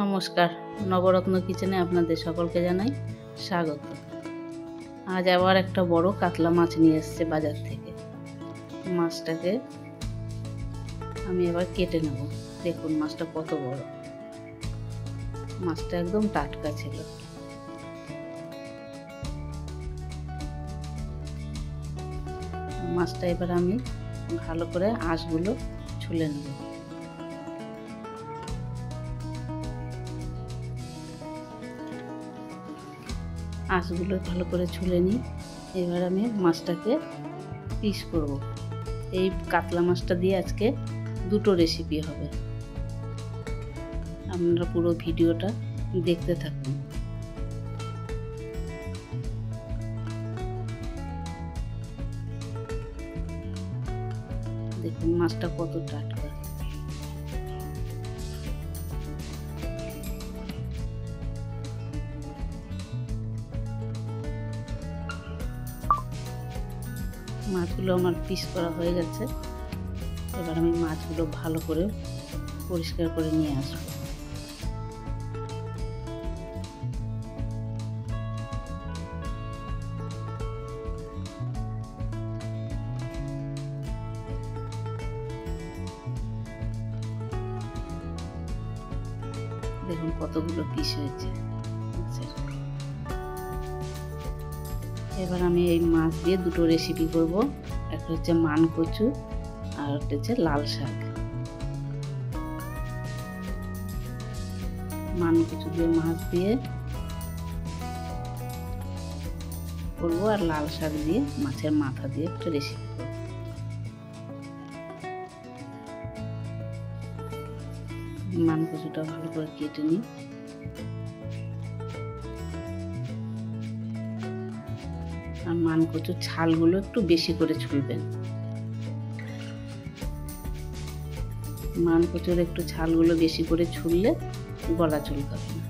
নমস্কার, নবরত্ন কিচেনে আপনাদের সকলকে জানাই স্বাগত। আজ আবার একটা বড় কাতলা মাছ নিয়ে এসেছে বাজার থেকে। মাছটাকে আমি এবার কেটে নেব। দেখুন মাছটা কত বড়। মাছটা একদম টাটকা ছিল। মাছটা এবার আমি ভালো করে আঁশগুলো ছুলে নেব। আঁশগুলো ভালো করে ছুলে নিই। এবার আমি মাছটাকে পিস করব। এই কাতলা মাছটা দিয়ে আজকে দুটো রেসিপি হবে। আপনারা পুরো ভিডিওটা দেখতে থাকুন। দেখুন মাছটা কত টাটকা। মাছগুলো আমার পিস করা হয়ে গেছে। এবার আমি মাছগুলো ভালো করে পরিষ্কার করে নিয়ে আসবো। দেখুন কতগুলো পিস হয়েছে। এবার আমি এই মাছ দিয়ে দুটো রেসিপি করব। একটা হচ্ছে মান কচু আর একটা হচ্ছে লাল শাক। মান কচু দিয়ে মাছ দিয়ে করব আর লাল শাক দিয়ে মাছের মাথা দিয়ে একটা রেসিপি করব। মান কচুটা ভালো করে কেটে নিই। আর মান কচুর ছালগুলো একটু বেশি করে ছুলবেন। মান কচুর একটু ছালগুলো বেশি করে ছুললে গলা চুলকাবে না।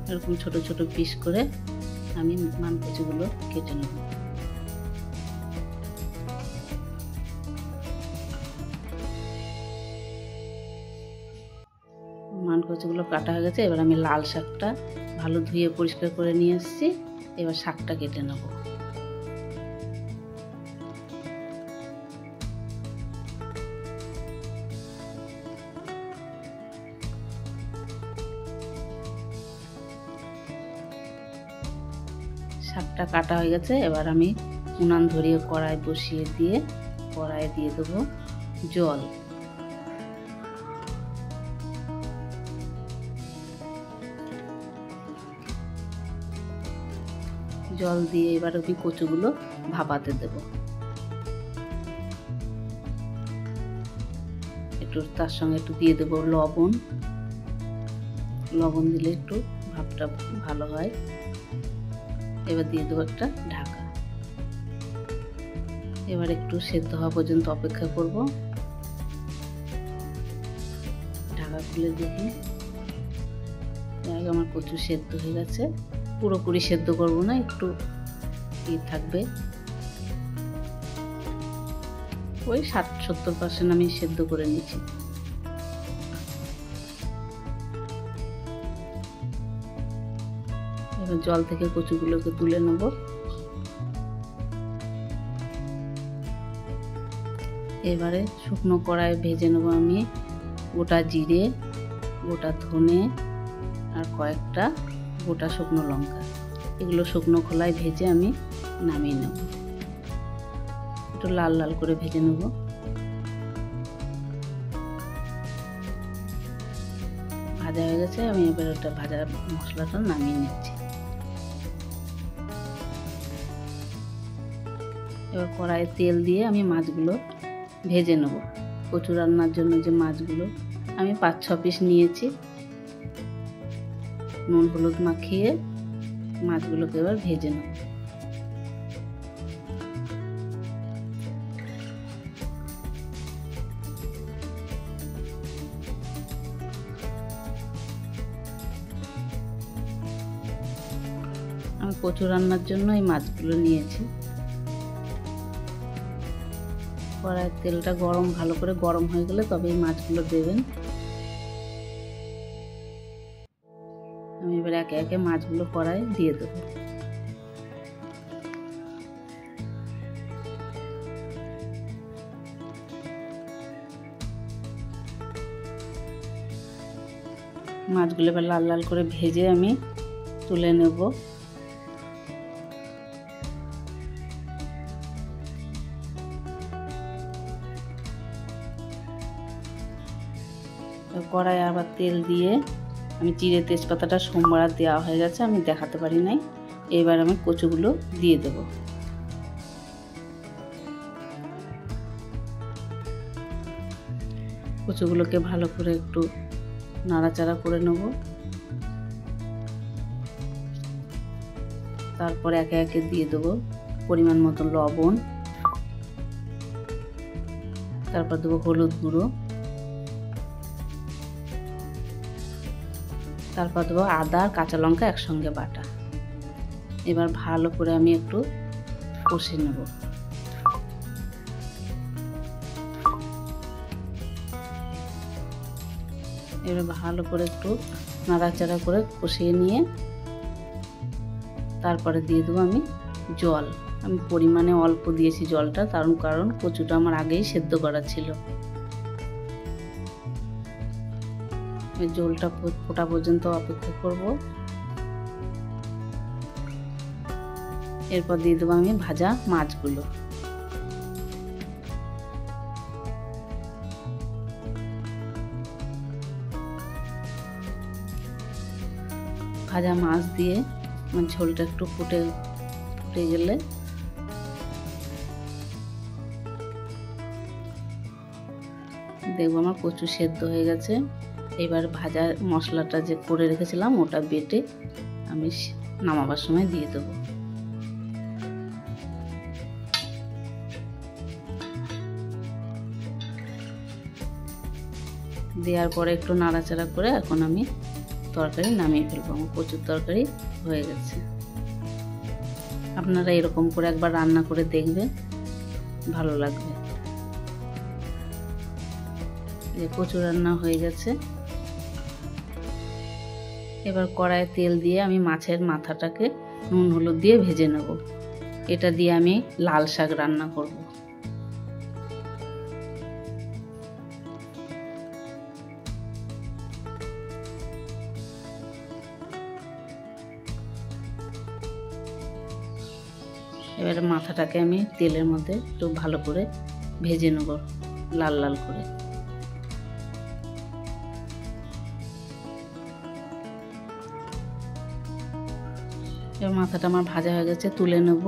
এরকম ছোট ছোট পিস করে আমি মান কচুগুলো কেটে নেব। মান কচুগুলো কাটা হয়ে গেছে। এবার আমি লাল শাকটা ভালো ধুয়ে পরিষ্কার করে নিয়ে এসেছি। এবার শাকটা কেটে নেব। শাকটা কাটা হয়ে গেছে। এবার আমি উনান ধরিয়ে কড়াই বসিয়ে দিয়ে কড়াইয়ে দিয়ে দেবো জল। জল দিয়ে এবার আমি কচুগুলো ভাপাতে দেব। একটু তার সঙ্গে একটু দিয়ে দেবো লবণ। লবণ দিলে একটু ভাপটা ভালো হয়। এবার দিয়ে দেবো একটা ঢাকা। এবার একটু সেদ্ধ হওয়া পর্যন্ত অপেক্ষা করব। ঢাকা খুলে দেখি আমার কচু সেদ্ধ হয়ে গেছে। পুরোপুরি সেদ্ধ করব না, একটু থাকবে। ওই 60-70% আমি সেদ্ধ করে নিচ্ছি। এবার জল থেকে কচুগুলোকে তুলে নেব। এবারে শুকনো কড়াই ভেজে নেব আমি গোটা জিরে, গোটা ধনে আর কয়েকটা গোটা শুকনো লঙ্কা। এগুলো শুকনো খোলায় ভেজে আমি নামিয়ে নেব। একটু লাল লাল করে ভেজে নেব। ভাজা হয়ে গেছে। আমি এবার ওটা ভাজা মশলাটা নামিয়ে নিচ্ছি। এবার কড়াইয়ে তেল দিয়ে আমি মাছগুলো ভেজে নেব। কচু রান্নার জন্য যে মাছগুলো আমি 5-6 পিস নিয়েছি। নুন হলুদ মাখিয়ে মাছগুলোকে এবার ভেজে নেব। আমি কচু রান্নার জন্য এই মাছগুলো নিয়েছি। কড়াইয়ের তেলটা ভালো করে গরম হয়ে গেলে তবে এই মাছগুলো দেবেন। আমি এবার একে একে মাছগুলো কড়াই দিয়ে দেবো। মাছগুলো এবার লাল লাল করে ভেজে আমি তুলে নেব। কড়াই আবার তেল দিয়ে আমি জিরে তেজপাতাটা সোমবার দেওয়া হয়ে গেছে, আমি দেখাতে পারি নাই। এবার আমি কচুগুলো দিয়ে দেব। কচুগুলোকে ভালো করে একটু নাড়াচাড়া করে নেব। তারপর একে একে দিয়ে দেব পরিমাণ মতো লবণ, তারপর দেবো হলুদ গুঁড়ো, তারপর দেবো আদা আর কাঁচা লঙ্কা একসঙ্গে বাটা। এবার ভালো করে আমি একটু কষে নেব। এবার ভালো করে একটু নাড়াচাড়া করে কষিয়ে নিয়ে তারপরে দিয়ে দেবো আমি জল। আমি পরিমাণে অল্প দিয়েছি জলটা, কারণ কচুটা আমার আগেই সেদ্ধ করা ছিল। জলটা ফোটা পর্যন্ত অপেক্ষা করব। এরপর দিয়ে দেবো আমি ভাজা মাছগুলো। ভাজা মাছ দিয়ে আমার ঝোলটা একটু ফুটে গেলে দেখবো আমার কচু সেদ্ধ হয়ে গেছে। এবার ভাজা মশলাটা যে করে রেখেছিলাম ওটা বেটে আমি নামাবার সময় দিয়ে দেবো। দেওয়ার পরে একটু নাড়াচাড়া করে এখন আমি তরকারি নামিয়ে ফেলবো। আমার কচুর তরকারি হয়ে গেছে। আপনারা এরকম করে একবার রান্না করে দেখবেন, ভালো লাগবে। যে কচু রান্না হয়ে গেছে। এবার কড়াইয়ে তেল দিয়ে আমি মাছের মাথাটাকে নুন হলুদ দিয়ে ভেজে নেব। এটা দিয়ে আমি লাল শাক রান্না করব। এবারে মাথাটাকে আমি তেলের মধ্যে একটু ভালো করে ভেজে নেব, লাল লাল করে। এবার মাথাটা আমার ভাজা হয়ে গেছে, তুলে নেব।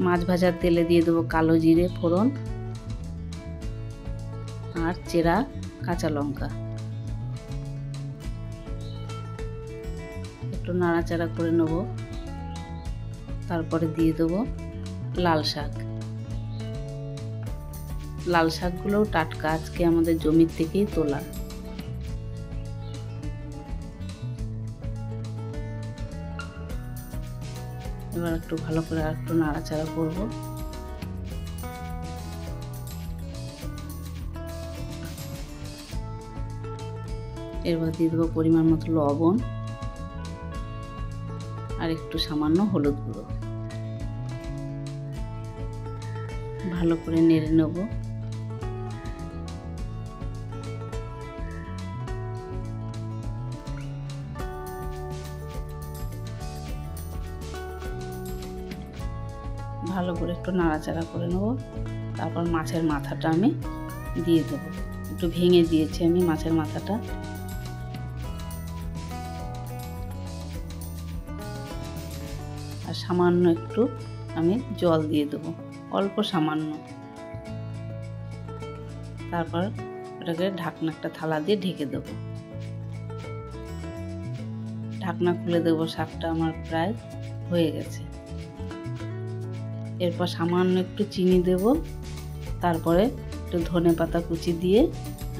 মাছ ভাজার তেলে দিয়ে দেবো কালো জিরে ফোড়ন আর চেরা কাঁচা লঙ্কা। একটু নাড়াচাড়া করে নেব। তারপরে দিয়ে দেবো লাল শাক। লাল শাকগুলোও টাটকা, আজকে আমাদের জমির থেকেই তোলা। এবার একটু ভালো করে একটু নাড়াচাড়া করব। এবার দিয়ে দেবো পরিমাণ মতো লবণ আর একটু সামান্য হলুদ গুঁড়ো। ভালো করে নেড়ে নেব। ভালো করে একটু নাড়াচাড়া করে নেব। তারপর মাছের মাথাটা আমি দিয়ে দেবো। একটু ভেঙে দিয়েছি আমি মাছের মাথাটা। আর সামান্য একটু আমি জল দিয়ে দেবো, অল্প সামান্য। তারপর ওটাকে ঢাকনা একটা থালা দিয়ে ঢেকে দেবো। ঢাকনা খুলে দেবো। শাকটা আমার প্রায় হয়ে গেছে। এরপর সামান্য একটু চিনি দেব। তারপরে একটু ধনেপাতা কুচি দিয়ে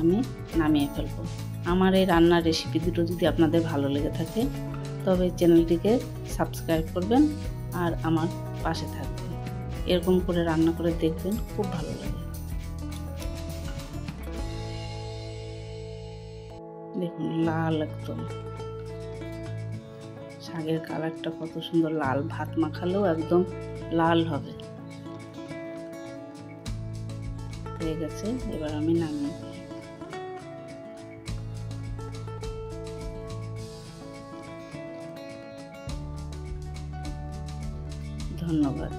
আমি নামিয়ে ফেলবো। আমার এই রান্নার রেসিপি দুটো যদি আপনাদের ভালো লেগে থাকে তবে চ্যানেলটিকে সাবস্ক্রাইব করবেন আর আমার পাশে থাকবেন। এরকম করে রান্না করে দেখবেন, খুব ভালো লাগে। দেখুন লাল একদম শাকের কালারটা কত সুন্দর, লাল ভাত মাখালেও একদম লাল হবে। হয়ে গেছে, এবার আমি নামিয়ে দিই। ধন্যবাদ।